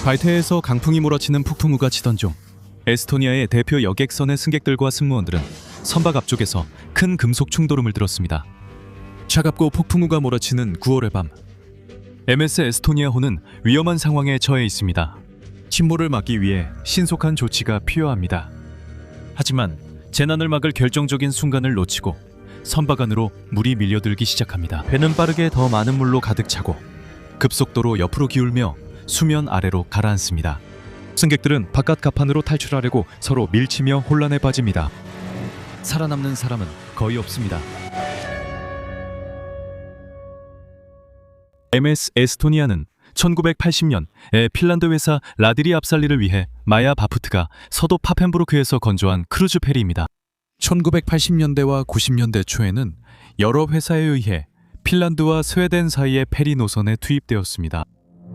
발트해에서 강풍이 몰아치는 폭풍우가 치던 중 에스토니아의 대표 여객선의 승객들과 승무원들은 선박 앞쪽에서 큰 금속 충돌음을 들었습니다. 차갑고 폭풍우가 몰아치는 9월의 밤, MS 에스토니아호는 위험한 상황에 처해 있습니다. 침몰을 막기 위해 신속한 조치가 필요합니다. 하지만 재난을 막을 결정적인 순간을 놓치고 선박 안으로 물이 밀려들기 시작합니다. 배는 빠르게 더 많은 물로 가득 차고 급속도로 옆으로 기울며 수면 아래로 가라앉습니다. 승객들은 바깥 갑판으로 탈출하려고 서로 밀치며 혼란에 빠집니다. 살아남는 사람은 거의 없습니다. MS 에스토니아는 1980년에 핀란드 회사 라디리 압살리를 위해 마야 바프트가 서도 파펜부르크에서 건조한 크루즈 페리입니다. 1980년대와 90년대 초에는 여러 회사에 의해 핀란드와 스웨덴 사이의 페리 노선에 투입되었습니다.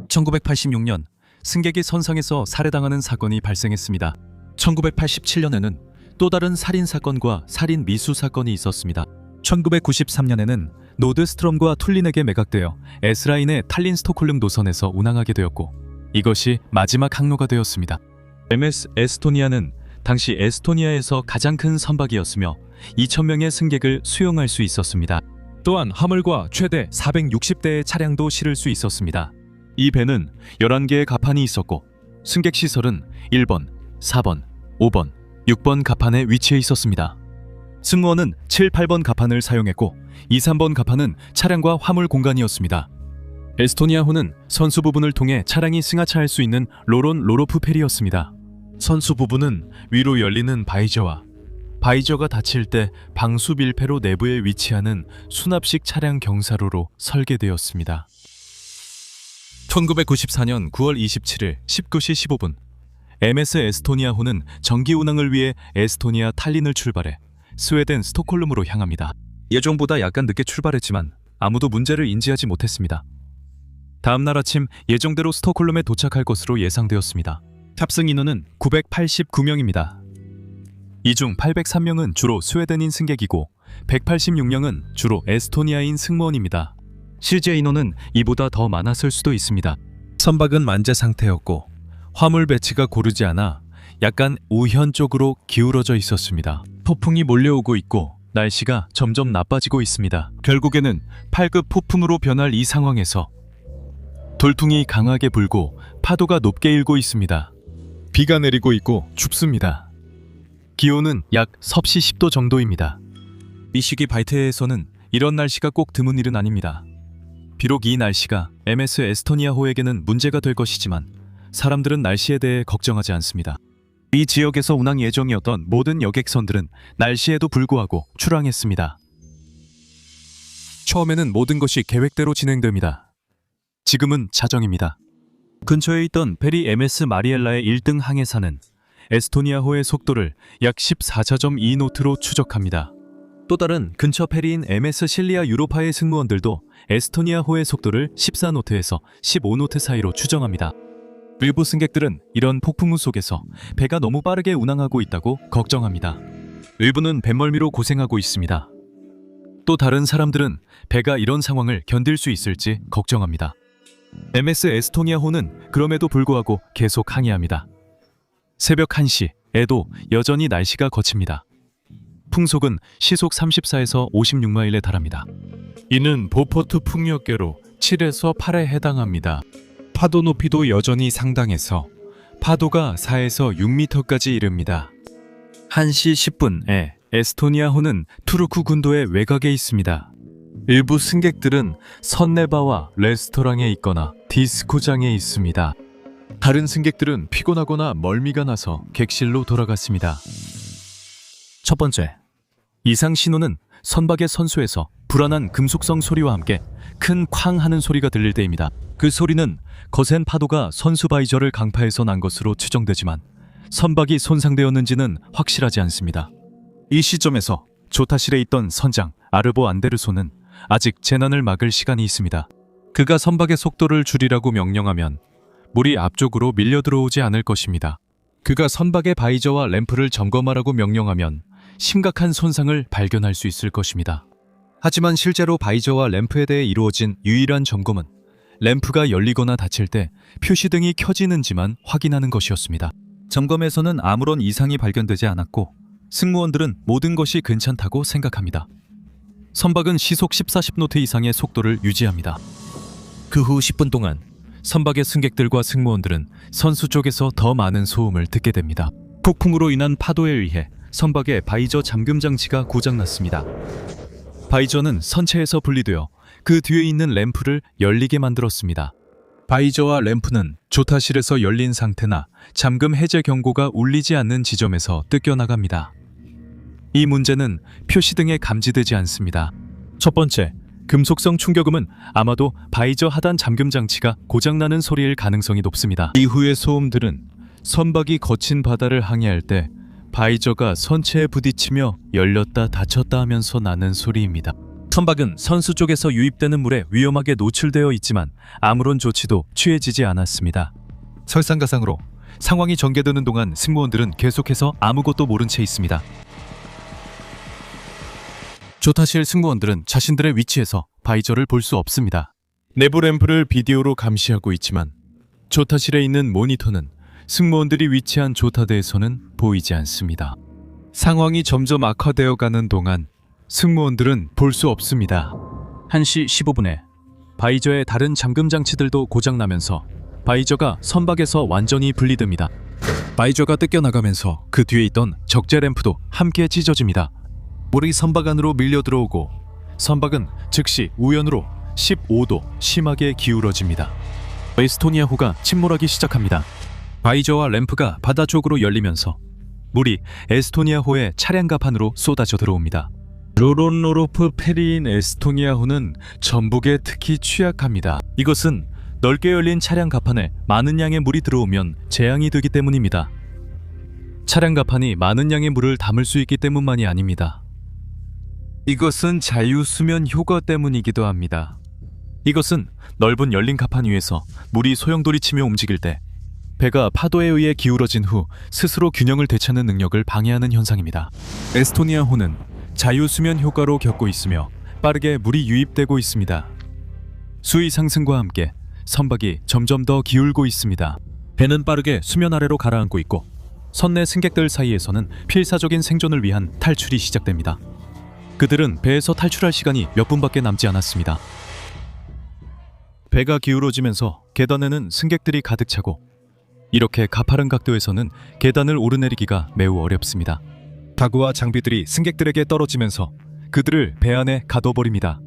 1986년 승객이 선상에서 살해당하는 사건이 발생했습니다. 1987년에는 또 다른 살인 사건과 살인 미수 사건이 있었습니다. 1993년에는 노드스트롬과 툴린에게 매각되어 S라인의 탈린 스톡홀름 노선에서 운항하게 되었고, 이것이 마지막 항로가 되었습니다. MS 에스토니아는 당시 에스토니아에서 가장 큰 선박이었으며 2,000명의 승객을 수용할 수 있었습니다. 또한 화물과 최대 460대의 차량도 실을 수 있었습니다. 이 배는 11개의 갑판이 있었고 승객 시설은 1번, 4번, 5번, 6번 갑판에 위치해 있었습니다. 승무원은 7, 8번 갑판을 사용했고 2, 3번 갑판은 차량과 화물 공간이었습니다. 에스토니아호는 선수 부분을 통해 차량이 승하차할 수 있는 로론 로로프 페리였습니다. 선수 부분은 위로 열리는 바이저와 바이저가 닫힐 때 방수 밀폐로 내부에 위치하는 수납식 차량 경사로로 설계되었습니다. 1994년 9월 27일 19시 15분 MS 에스토니아호는 정기 운항을 위해 에스토니아 탈린을 출발해 스웨덴 스톡홀름으로 향합니다. 예정보다 약간 늦게 출발했지만 아무도 문제를 인지하지 못했습니다. 다음 날 아침 예정대로 스톡홀름에 도착할 것으로 예상되었습니다. 탑승 인원은 989명입니다. 이 중 803명은 주로 스웨덴인 승객이고 186명은 주로 에스토니아인 승무원입니다. 실제 인원은 이보다 더 많았을 수도 있습니다. 선박은 만재 상태였고 화물 배치가 고르지 않아 약간 우현 쪽으로 기울어져 있었습니다. 폭풍이 몰려오고 있고 날씨가 점점 나빠지고 있습니다. 결국에는 8급 폭풍으로 변할 이 상황에서 돌풍이 강하게 불고 파도가 높게 일고 있습니다. 비가 내리고 있고 춥습니다. 기온은 약 섭씨 10도 정도입니다. 이 시기 발트해에서는 이런 날씨가 꼭 드문 일은 아닙니다. 비록 이 날씨가 MS 에스토니아호에게는 문제가 될 것이지만 사람들은 날씨에 대해 걱정하지 않습니다. 이 지역에서 운항 예정이었던 모든 여객선들은 날씨에도 불구하고 출항했습니다. 처음에는 모든 것이 계획대로 진행됩니다. 지금은 자정입니다. 근처에 있던 페리 MS 마리엘라의 1등 항해사는 에스토니아호의 속도를 약 14.2노트로 추적합니다. 또 다른 근처 페리인 MS 실리아 유로파의 승무원들도 에스토니아호의 속도를 14노트에서 15노트 사이로 추정합니다. 일부 승객들은 이런 폭풍우 속에서 배가 너무 빠르게 운항하고 있다고 걱정합니다. 일부는 뱃멀미로 고생하고 있습니다. 또 다른 사람들은 배가 이런 상황을 견딜 수 있을지 걱정합니다. MS 에스토니아호는 그럼에도 불구하고 계속 항해합니다. 새벽 1시에도 여전히 날씨가 거칩니다. 풍속은 시속 34에서 56마일에 달합니다. 이는 보포트 풍력계로 7에서 8에 해당합니다. 파도 높이도 여전히 상당해서 파도가 4에서 6m까지 이릅니다. 1시 10분에 에스토니아호는 투르쿠 군도의 외곽에 있습니다. 일부 승객들은 선네바와 레스토랑에 있거나 디스코장에 있습니다. 다른 승객들은 피곤하거나 멀미가 나서 객실로 돌아갔습니다. 첫 번째, 이상 신호는 선박의 선수에서 불안한 금속성 소리와 함께 큰 쾅 하는 소리가 들릴 때입니다. 그 소리는 거센 파도가 선수 바이저를 강파해서 난 것으로 추정되지만 선박이 손상되었는지는 확실하지 않습니다. 이 시점에서 조타실에 있던 선장 아르보 안데르손은 아직 재난을 막을 시간이 있습니다. 그가 선박의 속도를 줄이라고 명령하면 물이 앞쪽으로 밀려 들어오지 않을 것입니다. 그가 선박의 바이저와 램프를 점검하라고 명령하면 심각한 손상을 발견할 수 있을 것입니다. 하지만 실제로 바이저와 램프에 대해 이루어진 유일한 점검은 램프가 열리거나 닫힐 때 표시등이 켜지는지만 확인하는 것이었습니다. 점검에서는 아무런 이상이 발견되지 않았고 승무원들은 모든 것이 괜찮다고 생각합니다. 선박은 시속 14-10노트 이상의 속도를 유지합니다. 그 후 10분 동안 선박의 승객들과 승무원들은 선수 쪽에서 더 많은 소음을 듣게 됩니다. 폭풍으로 인한 파도에 의해 선박의 바이저 잠금 장치가 고장났습니다. 바이저는 선체에서 분리되어 그 뒤에 있는 램프를 열리게 만들었습니다. 바이저와 램프는 조타실에서 열린 상태나 잠금 해제 경고가 울리지 않는 지점에서 뜯겨나갑니다. 이 문제는 표시등에 감지되지 않습니다. 첫 번째, 금속성 충격음은 아마도 바이저 하단 잠금 장치가 고장나는 소리일 가능성이 높습니다. 이후의 소음들은 선박이 거친 바다를 항해할 때 바이저가 선체에 부딪히며 열렸다 닫혔다 하면서 나는 소리입니다. 선박은 선수 쪽에서 유입되는 물에 위험하게 노출되어 있지만 아무런 조치도 취해지지 않았습니다. 설상가상으로 상황이 전개되는 동안 승무원들은 계속해서 아무것도 모른 채 있습니다. 조타실 승무원들은 자신들의 위치에서 바이저를 볼 수 없습니다. 내부 램프를 비디오로 감시하고 있지만 조타실에 있는 모니터는 승무원들이 위치한 조타대에서는 보이지 않습니다. 상황이 점점 악화되어 가는 동안 승무원들은 볼 수 없습니다. 1시 15분에 바이저의 다른 잠금 장치들도 고장나면서 바이저가 선박에서 완전히 분리됩니다. 바이저가 뜯겨나가면서 그 뒤에 있던 적재 램프도 함께 찢어집니다. 물이 선박 안으로 밀려 들어오고 선박은 즉시 우연으로 15도 심하게 기울어집니다. 에스토니아호가 침몰하기 시작합니다. 바이저와 램프가 바다 쪽으로 열리면서 물이 에스토니아호의 차량 갑판으로 쏟아져 들어옵니다. 로론노로프 페리인 에스토니아호는 전북에 특히 취약합니다. 이것은 넓게 열린 차량 갑판에 많은 양의 물이 들어오면 재앙이 되기 때문입니다. 차량 갑판이 많은 양의 물을 담을 수 있기 때문만이 아닙니다. 이것은 자유수면 효과 때문이기도 합니다. 이것은 넓은 열린 갑판 위에서 물이 소용돌이치며 움직일 때 배가 파도에 의해 기울어진 후 스스로 균형을 되찾는 능력을 방해하는 현상입니다. 에스토니아호는 자유수면 효과로 겪고 있으며 빠르게 물이 유입되고 있습니다. 수위 상승과 함께 선박이 점점 더 기울고 있습니다. 배는 빠르게 수면 아래로 가라앉고 있고 선내 승객들 사이에서는 필사적인 생존을 위한 탈출이 시작됩니다. 그들은 배에서 탈출할 시간이 몇 분밖에 남지 않았습니다. 배가 기울어지면서 계단에는 승객들이 가득 차고 이렇게 가파른 각도에서는 계단을 오르내리기가 매우 어렵습니다. 가구와 장비들이 승객들에게 떨어지면서 그들을 배 안에 가둬버립니다.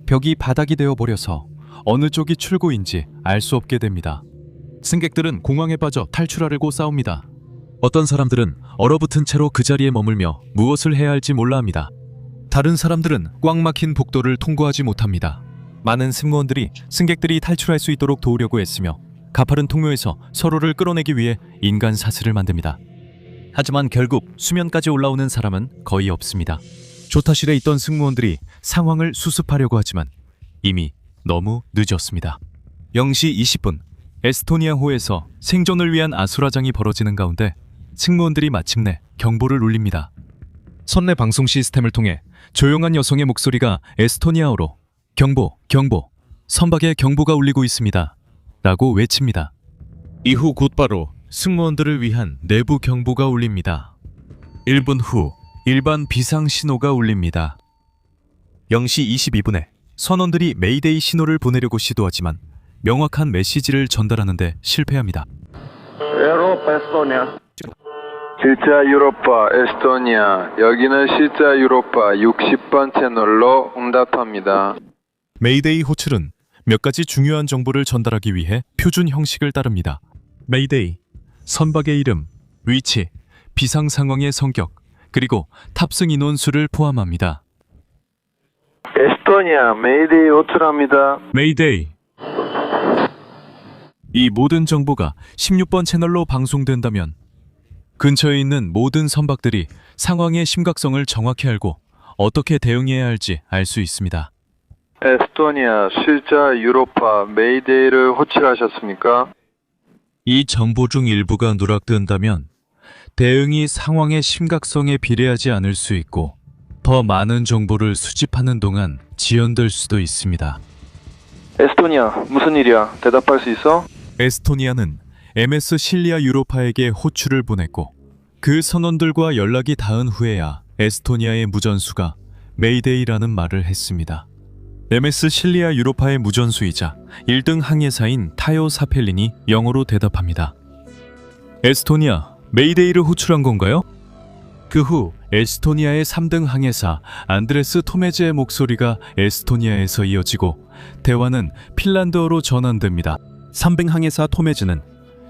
벽이 바닥이 되어버려서 어느 쪽이 출구인지 알 수 없게 됩니다. 승객들은 공황에 빠져 탈출하려고 싸웁니다. 어떤 사람들은 얼어붙은 채로 그 자리에 머물며 무엇을 해야 할지 몰라 합니다. 다른 사람들은 꽉 막힌 복도를 통과하지 못합니다. 많은 승무원들이 승객들이 탈출할 수 있도록 도우려고 애쓰며 가파른 통로에서 서로를 끌어내기 위해 인간 사슬을 만듭니다. 하지만 결국 수면까지 올라오는 사람은 거의 없습니다. 조타실에 있던 승무원들이 상황을 수습하려고 하지만 이미 너무 늦었습니다. 0시 20분 에스토니아호에서 생존을 위한 아수라장이 벌어지는 가운데 승무원들이 마침내 경보를 울립니다. 선내 방송 시스템을 통해 조용한 여성의 목소리가 에스토니아어로 경보, 경보, 선박에 경보가 울리고 있습니다 라고 외칩니다. 이후 곧바로 승무원들을 위한 내부 경보가 울립니다. 1분 후 일반 비상 신호가 울립니다. 0시 22분에 선원들이 메이데이 신호를 보내려고 시도하지만 명확한 메시지를 전달하는데 실패합니다. 유로파 에스토니아. 실자 유로파 에스토니아, 여기는 실자 유로파 60번 채널로 응답합니다. 메이데이 호출은 몇 가지 중요한 정보를 전달하기 위해 표준 형식을 따릅니다. 메이데이, 선박의 이름, 위치, 비상 상황의 성격, 그리고 탑승 인원 수를 포함합니다. 에스토니아, 메이데이 호출합니다. 메이데이. 이 모든 정보가 16번 채널로 방송된다면 근처에 있는 모든 선박들이 상황의 심각성을 정확히 알고 어떻게 대응해야 할지 알 수 있습니다. 에스토니아, 실자 유로파, 메이데이를 호출하셨습니까? 이 정보 중 일부가 누락된다면 대응이 상황의 심각성에 비례하지 않을 수 있고 더 많은 정보를 수집하는 동안 지연될 수도 있습니다. 에스토니아, 무슨 일이야? 대답할 수 있어? 에스토니아는 MS 실리아 유로파에게 호출을 보냈고 그 선원들과 연락이 닿은 후에야 에스토니아의 무전수가 메이데이라는 말을 했습니다. MS 실리아 유로파의 무전수이자 1등 항해사인 타요 사펠린이 영어로 대답합니다. 에스토니아, 메이데이를 호출한 건가요? 그 후 에스토니아의 3등 항해사 안드레스 토메즈의 목소리가 에스토니아에서 이어지고 대화는 핀란드어로 전환됩니다. 3등 항해사 토메즈는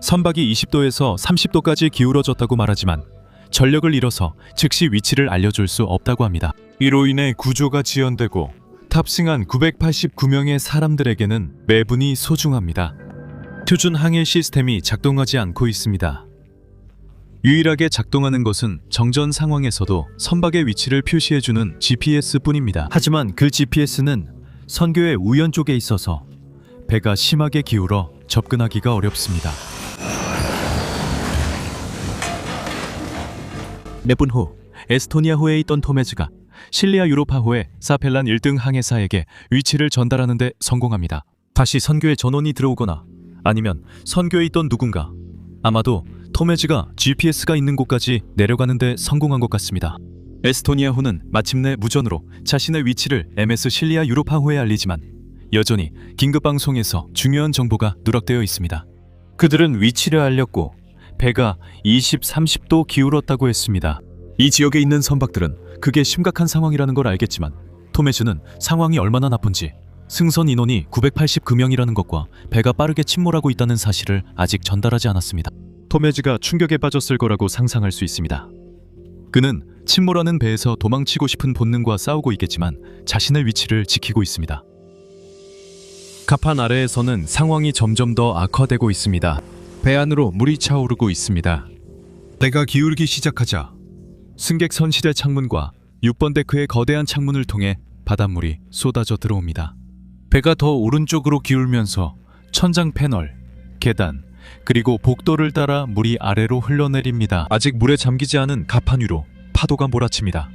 선박이 20도에서 30도까지 기울어졌다고 말하지만 전력을 잃어서 즉시 위치를 알려줄 수 없다고 합니다. 이로 인해 구조가 지연되고 탑승한 989명의 사람들에게는 매분이 소중합니다. 표준 항해 시스템이 작동하지 않고 있습니다. 유일하게 작동하는 것은 정전 상황에서도 선박의 위치를 표시해주는 GPS뿐입니다. 하지만 그 GPS는 선교의 우연 쪽에 있어서 배가 심하게 기울어 접근하기가 어렵습니다. 몇 분 후 에스토니아호에 있던 토메즈가 실리아 유로파호의 사펠란 1등 항해사에게 위치를 전달하는 데 성공합니다. 다시 선교의 전원이 들어오거나 아니면 선교에 있던 누군가, 아마도 토메즈가 GPS가 있는 곳까지 내려가는 데 성공한 것 같습니다. 에스토니아호는 마침내 무전으로 자신의 위치를 MS 실리아 유로파호에 알리지만 여전히 긴급방송에서 중요한 정보가 누락되어 있습니다. 그들은 위치를 알렸고 배가 20, 30도 기울었다고 했습니다. 이 지역에 있는 선박들은 그게 심각한 상황이라는 걸 알겠지만 토메즈는 상황이 얼마나 나쁜지, 승선 인원이 989명이라는 것과 배가 빠르게 침몰하고 있다는 사실을 아직 전달하지 않았습니다. 토메즈가 충격에 빠졌을 거라고 상상할 수 있습니다. 그는 침몰하는 배에서 도망치고 싶은 본능과 싸우고 있겠지만 자신의 위치를 지키고 있습니다. 갑판 아래에서는 상황이 점점 더 악화되고 있습니다. 배 안으로 물이 차오르고 있습니다. 배가 기울기 시작하자 승객 선실의 창문과 6번 데크의 거대한 창문을 통해 바닷물이 쏟아져 들어옵니다. 배가 더 오른쪽으로 기울면서 천장 패널, 계단, 그리고 복도를 따라 물이 아래로 흘러내립니다. 아직 물에 잠기지 않은 갑판 위로 파도가 몰아칩니다.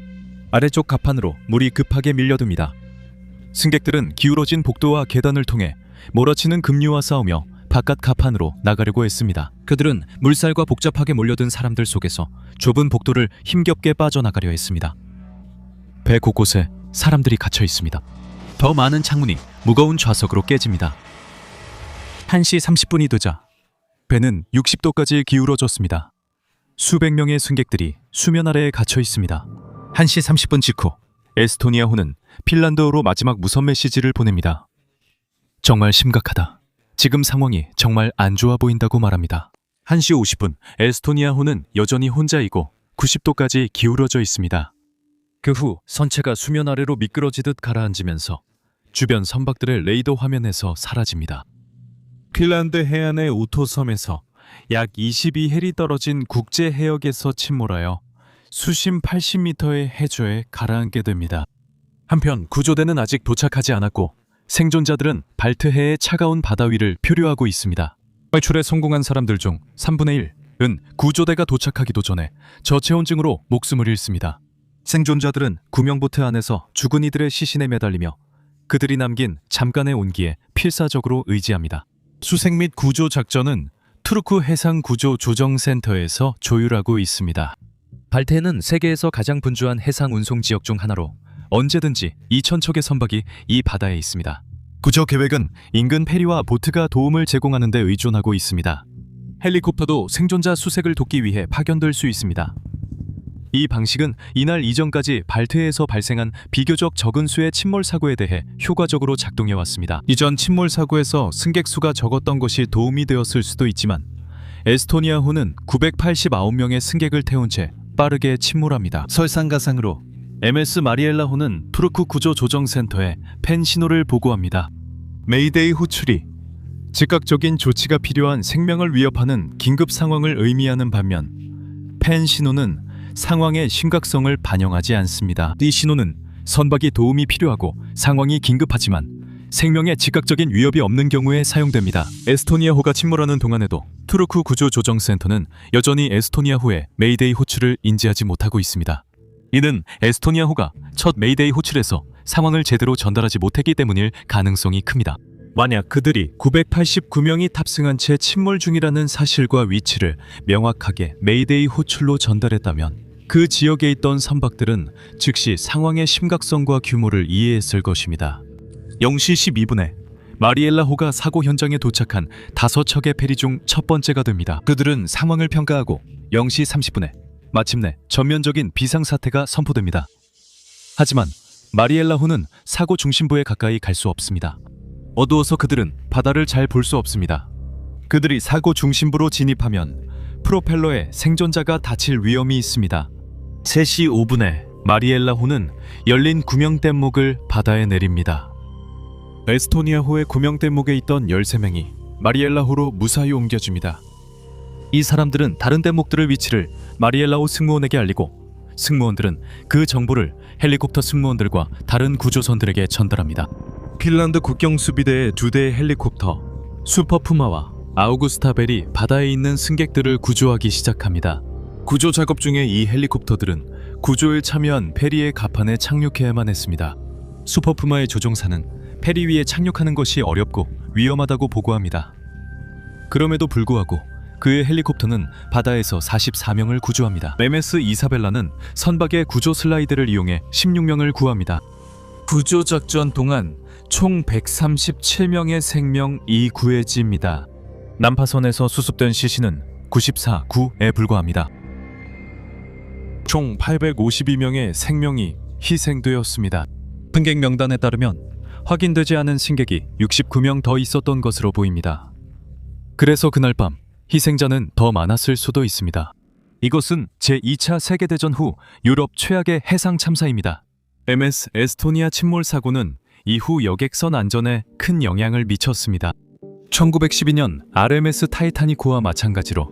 아래쪽 갑판으로 물이 급하게 밀려듭니다. 승객들은 기울어진 복도와 계단을 통해 몰아치는 급류와 싸우며 바깥 갑판으로 나가려고 했습니다. 그들은 물살과 복잡하게 몰려든 사람들 속에서 좁은 복도를 힘겹게 빠져나가려 했습니다. 배 곳곳에 사람들이 갇혀 있습니다. 더 많은 창문이 무거운 좌석으로 깨집니다. 1시 30분이 되자 배는 60도까지 기울어졌습니다. 수백 명의 승객들이 수면 아래에 갇혀 있습니다. 1시 30분 직후 에스토니아호는 핀란드어로 마지막 무선 메시지를 보냅니다. 정말 심각하다. 지금 상황이 정말 안 좋아 보인다고 말합니다. 1시 50분 에스토니아호는 여전히 혼자이고 90도까지 기울어져 있습니다. 그 후 선체가 수면 아래로 미끄러지듯 가라앉으면서 주변 선박들의 레이더 화면에서 사라집니다. 핀란드 해안의 우토섬에서 약 22헬이 떨어진 국제 해역에서 침몰하여 수심 80m의 해저에 가라앉게 됩니다. 한편 구조대는 아직 도착하지 않았고 생존자들은 발트해의 차가운 바다 위를 표류하고 있습니다. 탈출에 성공한 사람들 중 3분의 1은 구조대가 도착하기도 전에 저체온증으로 목숨을 잃습니다. 생존자들은 구명보트 안에서 죽은 이들의 시신에 매달리며 그들이 남긴 잠깐의 온기에 필사적으로 의지합니다. 수색 및 구조 작전은 투르크 해상구조조정센터에서 조율하고 있습니다. 발트해는 세계에서 가장 분주한 해상 운송 지역 중 하나로 언제든지 2,000척의 선박이 이 바다에 있습니다. 구조 계획은 인근 페리와 보트가 도움을 제공하는 데 의존하고 있습니다. 헬리콥터도 생존자 수색을 돕기 위해 파견될 수 있습니다. 이 방식은 이날 이전까지 발트해에서 발생한 비교적 적은 수의 침몰 사고에 대해 효과적으로 작동해 왔습니다. 이전 침몰 사고에서 승객 수가 적었던 것이 도움이 되었을 수도 있지만 에스토니아호는 989명의 승객을 태운 채 빠르게 침몰합니다. 설상가상으로 MS 마리엘라호는 투르크 구조조정센터에 팬 신호를 보고합니다. 메이데이 호출이 즉각적인 조치가 필요한 생명을 위협하는 긴급 상황을 의미하는 반면 팬 신호는 상황의 심각성을 반영하지 않습니다. 이 신호는 선박이 도움이 필요하고 상황이 긴급하지만 생명에 즉각적인 위협이 없는 경우에 사용됩니다. 에스토니아호가 침몰하는 동안에도 투르크 구조조정센터는 여전히 에스토니아호의 메이데이 호출을 인지하지 못하고 있습니다. 이는 에스토니아호가 첫 메이데이 호출에서 상황을 제대로 전달하지 못했기 때문일 가능성이 큽니다. 만약 그들이 989명이 탑승한 채 침몰 중이라는 사실과 위치를 명확하게 메이데이 호출로 전달했다면 그 지역에 있던 선박들은 즉시 상황의 심각성과 규모를 이해했을 것입니다. 0시 12분에 마리엘라호가 사고 현장에 도착한 5척의 페리 중 첫 번째가 됩니다. 그들은 상황을 평가하고 0시 30분에 마침내 전면적인 비상사태가 선포됩니다. 하지만 마리엘라호는 사고 중심부에 가까이 갈 수 없습니다. 어두워서 그들은 바다를 잘 볼 수 없습니다. 그들이 사고 중심부로 진입하면 프로펠러에 생존자가 다칠 위험이 있습니다. 3시 5분에 마리엘라호는 열린 구명뗏목을 바다에 내립니다. 에스토니아호의 구명뗏목에 있던 13명이 마리엘라호로 무사히 옮겨집니다. 이 사람들은 다른 뗏목들의 위치를 마리엘라호 승무원에게 알리고 승무원들은 그 정보를 헬리콥터 승무원들과 다른 구조선들에게 전달합니다. 핀란드 국경수비대의 2대의 헬리콥터 슈퍼푸마와 아우구스타벨이 바다에 있는 승객들을 구조하기 시작합니다. 구조 작업 중에 이 헬리콥터들은 구조에 참여한 페리의 갑판에 착륙해야만 했습니다. 슈퍼푸마의 조종사는 페리 위에 착륙하는 것이 어렵고 위험하다고 보고합니다. 그럼에도 불구하고 그의 헬리콥터는 바다에서 44명을 구조합니다. MS 이사벨라는 선박의 구조 슬라이드를 이용해 16명을 구합니다. 구조작전 동안 총 137명의 생명이 구해집니다. 난파선에서 수습된 시신은 94구에 불과합니다. 총 852명의 생명이 희생되었습니다. 승객 명단에 따르면 확인되지 않은 승객이 69명 더 있었던 것으로 보입니다. 그래서 그날 밤 희생자는 더 많았을 수도 있습니다. 이것은 제2차 세계대전 후 유럽 최악의 해상 참사입니다. MS 에스토니아 침몰 사고는 이후 여객선 안전에 큰 영향을 미쳤습니다. 1912년 RMS 타이타닉호와 마찬가지로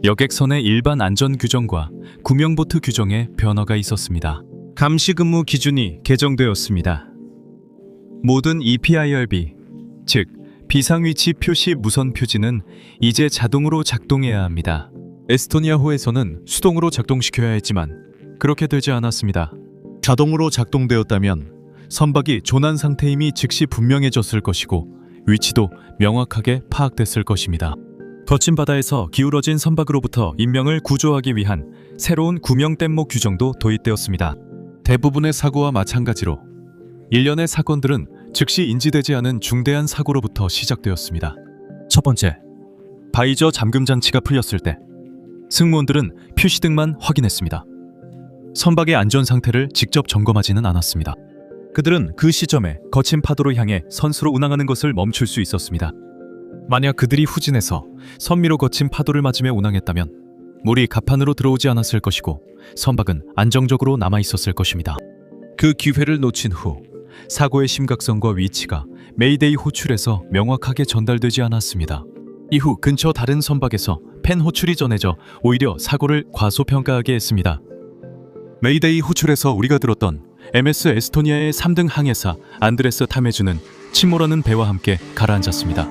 여객선의 일반 안전 규정과 구명보트 규정에 변화가 있었습니다. 감시 근무 기준이 개정되었습니다. 모든 EPIRB, 즉 비상위치 표시 무선 표지는 이제 자동으로 작동해야 합니다. 에스토니아호에서는 수동으로 작동시켜야 했지만 그렇게 되지 않았습니다. 자동으로 작동되었다면 선박이 조난 상태임이 즉시 분명해졌을 것이고 위치도 명확하게 파악됐을 것입니다. 거친 바다에서 기울어진 선박으로부터 인명을 구조하기 위한 새로운 구명뗏목 규정도 도입되었습니다. 대부분의 사고와 마찬가지로 일련의 사건들은 즉시 인지되지 않은 중대한 사고로부터 시작되었습니다. 첫 번째, 바이저 잠금 장치가 풀렸을 때 승무원들은 표시등만 확인했습니다. 선박의 안전 상태를 직접 점검하지는 않았습니다. 그들은 그 시점에 거친 파도로 향해 선수로 운항하는 것을 멈출 수 있었습니다. 만약 그들이 후진해서 선미로 거친 파도를 맞으며 운항했다면 물이 갑판으로 들어오지 않았을 것이고 선박은 안정적으로 남아 있었을 것입니다. 그 기회를 놓친 후 사고의 심각성과 위치가 메이데이 호출에서 명확하게 전달되지 않았습니다. 이후 근처 다른 선박에서 펜 호출이 전해져 오히려 사고를 과소평가하게 했습니다. 메이데이 호출에서 우리가 들었던 MS 에스토니아의 3등 항해사 안드레스 타메주는 침몰하는 배와 함께 가라앉았습니다.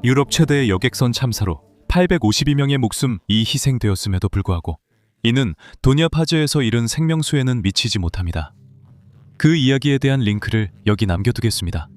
유럽 최대의 여객선 참사로 852명의 목숨이 희생되었음에도 불구하고 이는 도냐파즈에서 잃은 생명수에는 미치지 못합니다. 그 이야기에 대한 링크를 여기 남겨두겠습니다.